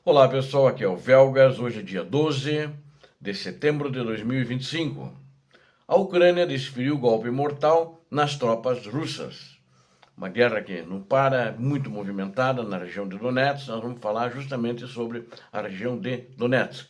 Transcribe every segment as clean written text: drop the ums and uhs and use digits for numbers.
Olá pessoal, aqui é o Velgas. Hoje é dia 12 de setembro de 2025. A Ucrânia desferiu golpe mortal nas tropas russas. Uma guerra que não para, muito movimentada na região de Donetsk. Nós vamos falar justamente sobre a região de Donetsk.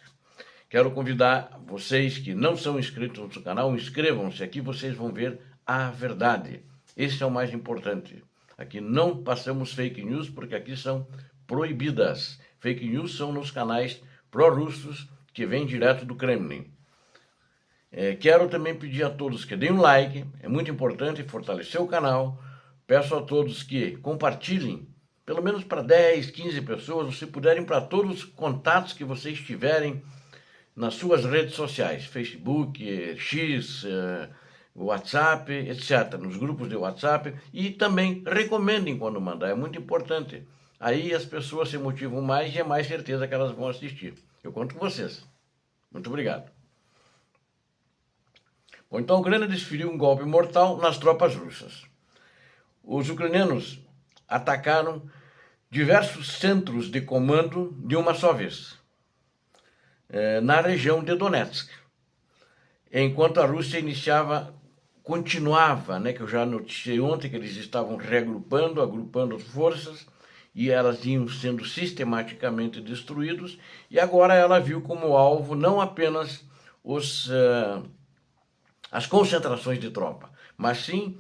Quero convidar vocês que não são inscritos no nosso canal, inscrevam-se. Aqui vocês vão ver a verdade. Esse é o mais importante. Aqui não passamos fake news, porque aqui são proibidas. Fake news são nos canais pró-russos que vêm direto do Kremlin. Quero também pedir a todos que deem um like, é muito importante fortalecer o canal. Peço a todos que compartilhem, pelo menos para 10, 15 pessoas, se puderem, para todos os contatos que vocês tiverem nas suas redes sociais, Facebook, X, WhatsApp, etc., nos grupos de WhatsApp, e também recomendem quando mandar, é muito importante. Aí as pessoas se motivam mais e é mais certeza que elas vão assistir. Eu conto com vocês. Muito obrigado. Bom, então a Ucrânia desferiu um golpe mortal nas tropas russas. Os ucranianos atacaram diversos centros de comando de uma só vez, na região de Donetsk, enquanto a Rússia continuava, que eu já noticiei ontem, que eles estavam agrupando as forças, e elas iam sendo sistematicamente destruídos, e agora ela viu como alvo não apenas as concentrações de tropa, mas sim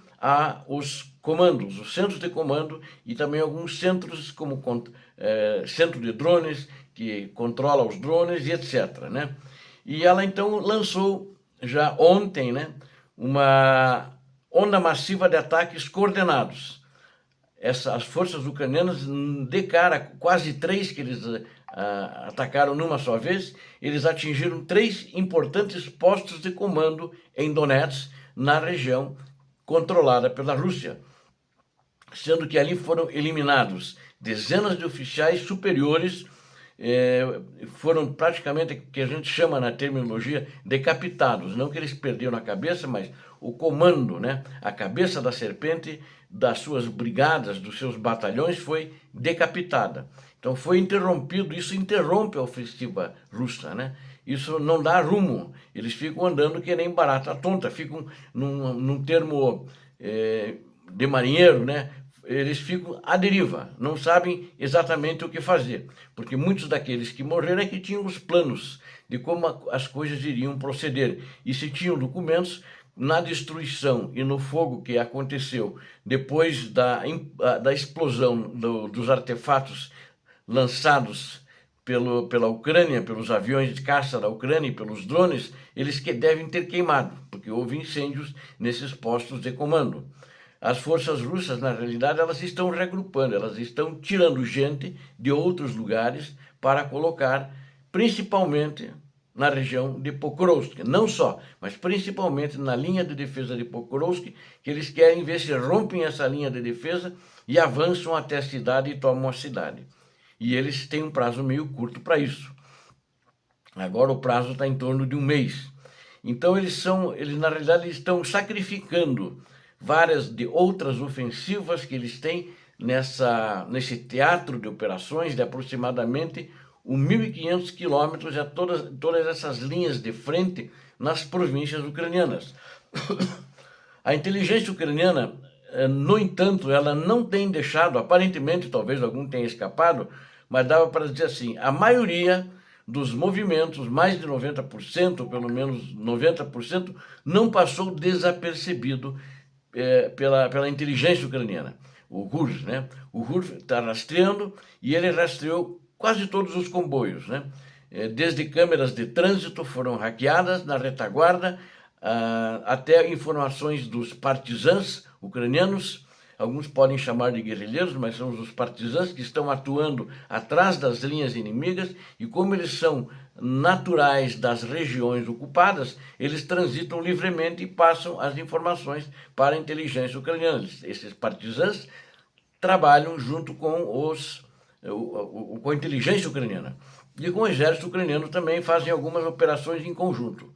os comandos, os centros de comando e também alguns centros como centro de drones, que controla os drones e etc. E ela então lançou já ontem uma onda massiva de ataques coordenados. As forças ucranianas, de cara, quase 3 que eles atacaram numa só vez, eles atingiram 3 importantes postos de comando em Donetsk, na região controlada pela Rússia, sendo que ali foram eliminados dezenas de oficiais superiores, foram praticamente o que a gente chama na terminologia decapitados, não que eles perderam a cabeça, mas o comando, a cabeça da serpente das suas brigadas, dos seus batalhões foi decapitada. Então foi interrompido, isso interrompe a ofensiva russa, Isso não dá rumo, eles ficam andando que nem barata tonta, ficam num termo de marinheiro, eles ficam à deriva, não sabem exatamente o que fazer, porque muitos daqueles que morreram é que tinham os planos de como as coisas iriam proceder, e se tinham documentos na destruição e no fogo que aconteceu depois da explosão dos artefatos lançados pela Ucrânia, pelos aviões de caça da Ucrânia e pelos drones, eles que devem ter queimado, porque houve incêndios nesses postos de comando. As forças russas, na realidade, elas estão reagrupando, elas estão tirando gente de outros lugares para colocar, principalmente na região de Pokrovsk, não só, mas principalmente na linha de defesa de Pokrovsk, que eles querem ver se rompem essa linha de defesa e avançam até a cidade e tomam a cidade. E eles têm um prazo meio curto para isso. Agora o prazo está em torno de um mês. Então eles na realidade estão sacrificando várias de outras ofensivas que eles têm nesse teatro de operações de aproximadamente 1.500 quilômetros a todas essas linhas de frente nas províncias ucranianas. A inteligência ucraniana, no entanto, ela não tem deixado, aparentemente, talvez algum tenha escapado, mas dava para dizer assim, a maioria dos movimentos, mais de 90%, pelo menos 90%, não passou desapercebido pela inteligência ucraniana. O GUR, O GUR está rastreando e ele rastreou quase todos os comboios, Desde câmeras de trânsito foram hackeadas na retaguarda, até informações dos partisãs ucranianos, alguns podem chamar de guerrilheiros, mas são os partisãs que estão atuando atrás das linhas inimigas, e como eles são naturais das regiões ocupadas, eles transitam livremente e passam as informações para a inteligência ucraniana. Esses partisãs trabalham junto com com a inteligência ucraniana. E com o exército ucraniano também fazem algumas operações em conjunto.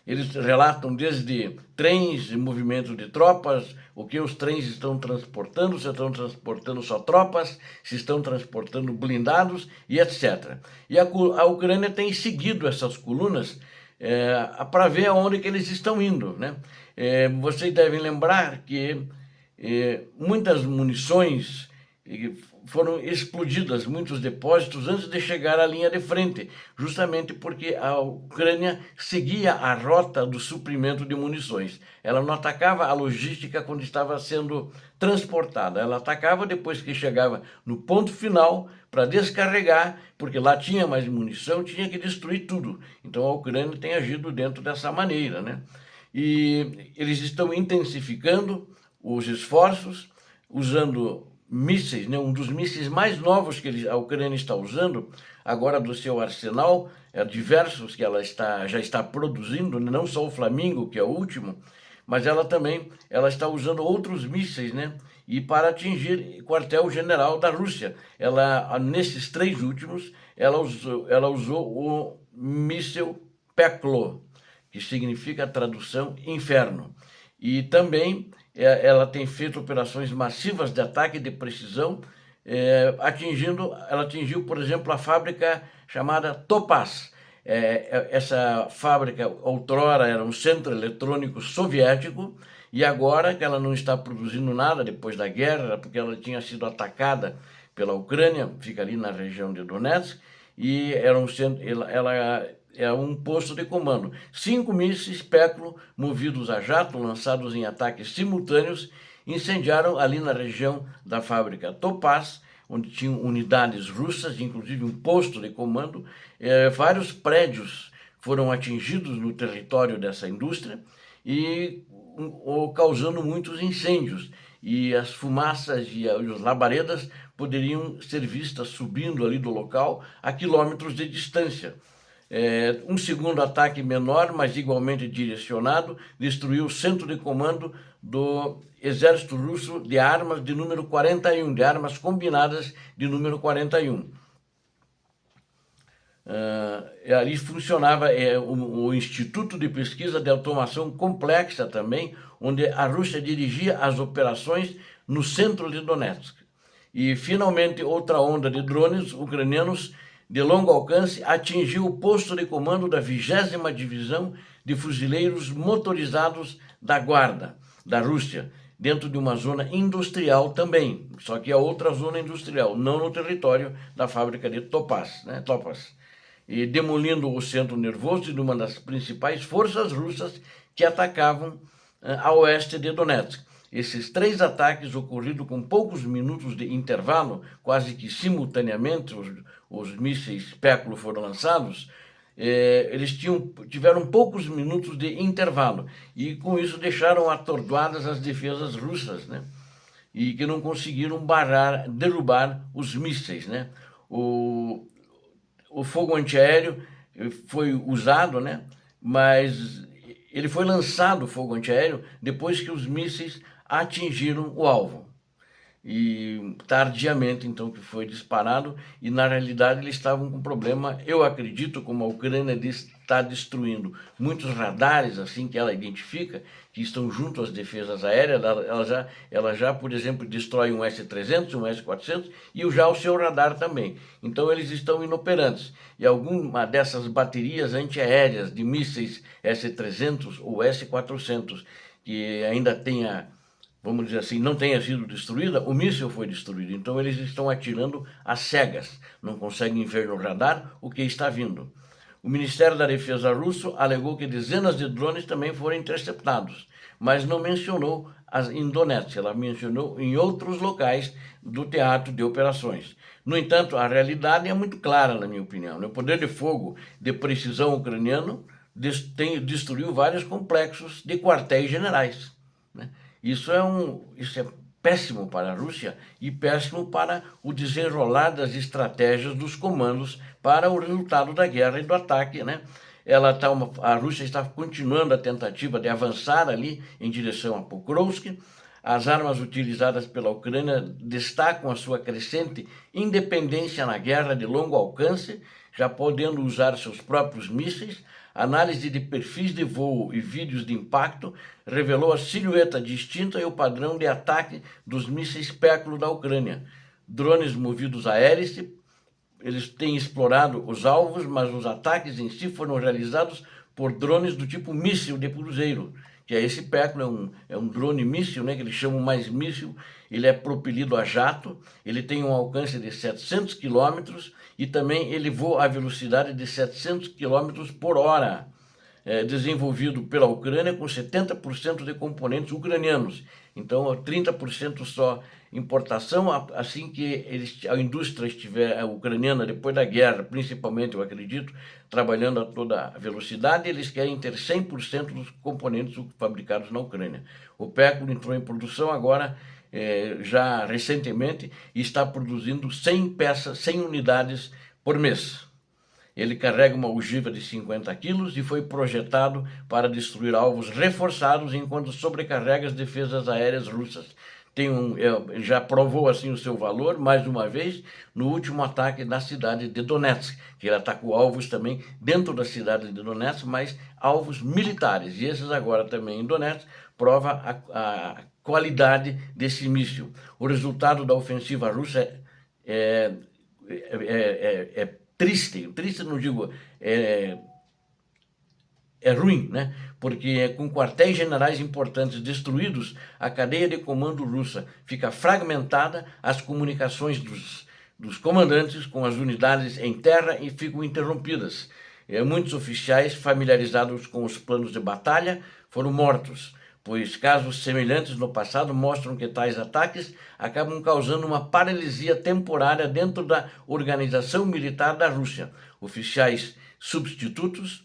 Eles relatam desde trens e movimento de tropas, o que os trens estão transportando, se estão transportando só tropas, se estão transportando blindados e etc. E a Ucrânia tem seguido essas colunas para ver aonde que eles estão indo, né? Vocês devem lembrar que muitas munições foram explodidas, muitos depósitos, antes de chegar à linha de frente, justamente porque a Ucrânia seguia a rota do suprimento de munições. Ela não atacava a logística quando estava sendo transportada, ela atacava depois que chegava no ponto final para descarregar, porque lá tinha mais munição, tinha que destruir tudo. Então a Ucrânia tem agido dentro dessa maneira, né? E eles estão intensificando os esforços, usando mísseis, né? Um dos mísseis mais novos que a Ucrânia está usando, agora do seu arsenal, diversos que ela já está produzindo, né? Não só o Flamingo, que é o último, mas ela está usando outros mísseis, né? E para atingir quartel-general da Rússia. Nesses 3 últimos, ela usou o míssil Peklo, que significa a tradução inferno. E também ela tem feito operações massivas de ataque de precisão, ela atingiu, por exemplo, a fábrica chamada Topaz. Essa fábrica outrora era um centro eletrônico soviético, e agora que ela não está produzindo nada depois da guerra, porque ela tinha sido atacada pela Ucrânia, fica ali na região de Donetsk, e era um centro, ela é um posto de comando. 5 mísseis Peklo, movidos a jato, lançados em ataques simultâneos, incendiaram ali na região da fábrica Topaz, onde tinham unidades russas, inclusive um posto de comando. Vários prédios foram atingidos no território dessa indústria e causando muitos incêndios. E as fumaças e as labaredas poderiam ser vistas subindo ali do local a quilômetros de distância. Um segundo ataque menor, mas igualmente direcionado, destruiu o centro de comando do exército russo de armas de número 41, de armas combinadas de número 41. Ali funcionava o Instituto de Pesquisa de Automação Complexa também, onde a Rússia dirigia as operações no centro de Donetsk. E, finalmente, outra onda de drones ucranianos de longo alcance atingiu o posto de comando da 20ª Divisão de Fuzileiros Motorizados da Guarda da Rússia, dentro de uma zona industrial também, só que é outra zona industrial, não no território da fábrica de Topaz, né? Topaz, e demolindo o centro nervoso de uma das principais forças russas que atacavam a oeste de Donetsk. Esses 3 ataques ocorridos com poucos minutos de intervalo, quase que simultaneamente os mísseis Peklo foram lançados, eles tiveram poucos minutos de intervalo e com isso deixaram atordoadas as defesas russas, né? E que não conseguiram derrubar os mísseis, né? O fogo antiaéreo foi usado, né? Mas ele foi lançado, o fogo antiaéreo, depois que os mísseis atingiram o alvo. E tardiamente, então, que foi disparado, e na realidade eles estavam com problema, eu acredito, como a Ucrânia está destruindo muitos radares, assim, que ela identifica, que estão junto às defesas aéreas, ela já, por exemplo, destrói um S-300, um S-400, e já o seu radar também. Então eles estão inoperantes. E alguma dessas baterias antiaéreas de mísseis S-300 ou S-400, que ainda tenha, vamos dizer assim, não tenha sido destruída, o míssil foi destruído. Então eles estão atirando às cegas, não conseguem ver no radar o que está vindo. O Ministério da Defesa russo alegou que dezenas de drones também foram interceptados, mas não mencionou em Donetsk, ela mencionou em outros locais do teatro de operações. No entanto, a realidade é muito clara, na minha opinião. O poder de fogo de precisão ucraniano destruiu vários complexos de quartéis generais, né? Isso é péssimo para a Rússia e péssimo para o desenrolar das estratégias dos comandos para o resultado da guerra e do ataque, né? A Rússia está continuando a tentativa de avançar ali em direção a Pokrovsk. As armas utilizadas pela Ucrânia destacam a sua crescente independência na guerra de longo alcance, já podendo usar seus próprios mísseis. Análise de perfis de voo e vídeos de impacto revelou a silhueta distinta e o padrão de ataque dos mísseis Péculo da Ucrânia. Drones movidos a hélice, eles têm explorado os alvos, mas os ataques em si foram realizados por drones do tipo míssil de cruzeiro, que é esse Péculo, é um drone míssil, né, que eles chamam mais míssil. Ele é propelido a jato, ele tem um alcance de 700 quilômetros e também ele voa a velocidade de 700 quilômetros por hora. Desenvolvido pela Ucrânia com 70% de componentes ucranianos. Então, 30% só importação. Assim que a indústria estiver ucraniana, depois da guerra, principalmente, eu acredito, trabalhando a toda velocidade, eles querem ter 100% dos componentes fabricados na Ucrânia. O Péculo entrou em produção agora, já recentemente, e está produzindo 100 peças, 100 unidades por mês. Ele carrega uma ogiva de 50 quilos e foi projetado para destruir alvos reforçados enquanto sobrecarrega as defesas aéreas russas. Já provou assim o seu valor, mais uma vez, no último ataque na cidade de Donetsk, que ele atacou alvos também dentro da cidade de Donetsk, mas alvos militares. E esses agora também em Donetsk prova a qualidade desse míssil. O resultado da ofensiva russa é triste não digo, é ruim, né? Porque com quartéis generais importantes destruídos, a cadeia de comando russa fica fragmentada, as comunicações dos comandantes com as unidades em terra e ficam interrompidas. Muitos oficiais familiarizados com os planos de batalha foram mortos, pois casos semelhantes no passado mostram que tais ataques acabam causando uma paralisia temporária dentro da organização militar da Rússia. Oficiais substitutos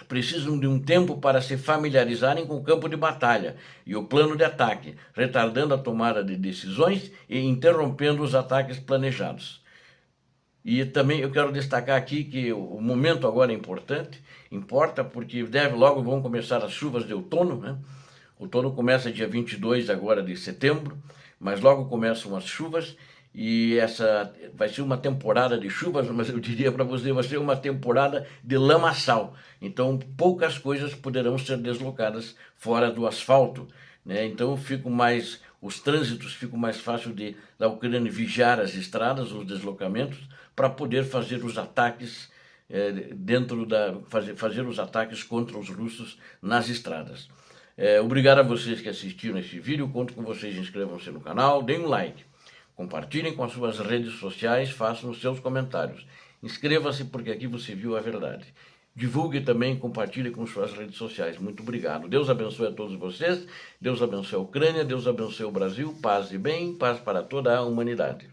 precisam de um tempo para se familiarizarem com o campo de batalha e o plano de ataque, retardando a tomada de decisões e interrompendo os ataques planejados. E também eu quero destacar aqui que o momento agora é importante, importa porque logo vão começar as chuvas de outono, né? O outono começa dia 22 agora de setembro, mas logo começam as chuvas e essa vai ser uma temporada de chuvas, mas eu diria para você, vai ser uma temporada de lamaçal. Então poucas coisas poderão ser deslocadas fora do asfalto, né? Então os trânsitos ficam mais fáceis da Ucrânia vigiar as estradas, os deslocamentos, para poder fazer os ataques fazer os ataques contra os russos nas estradas. Obrigado a vocês que assistiram esse vídeo, conto com vocês, inscrevam-se no canal, deem um like, compartilhem com as suas redes sociais, façam os seus comentários, inscreva-se porque aqui você viu a verdade. Divulgue também, compartilhe com suas redes sociais. Muito obrigado. Deus abençoe a todos vocês, Deus abençoe a Ucrânia, Deus abençoe o Brasil, paz e bem, paz para toda a humanidade.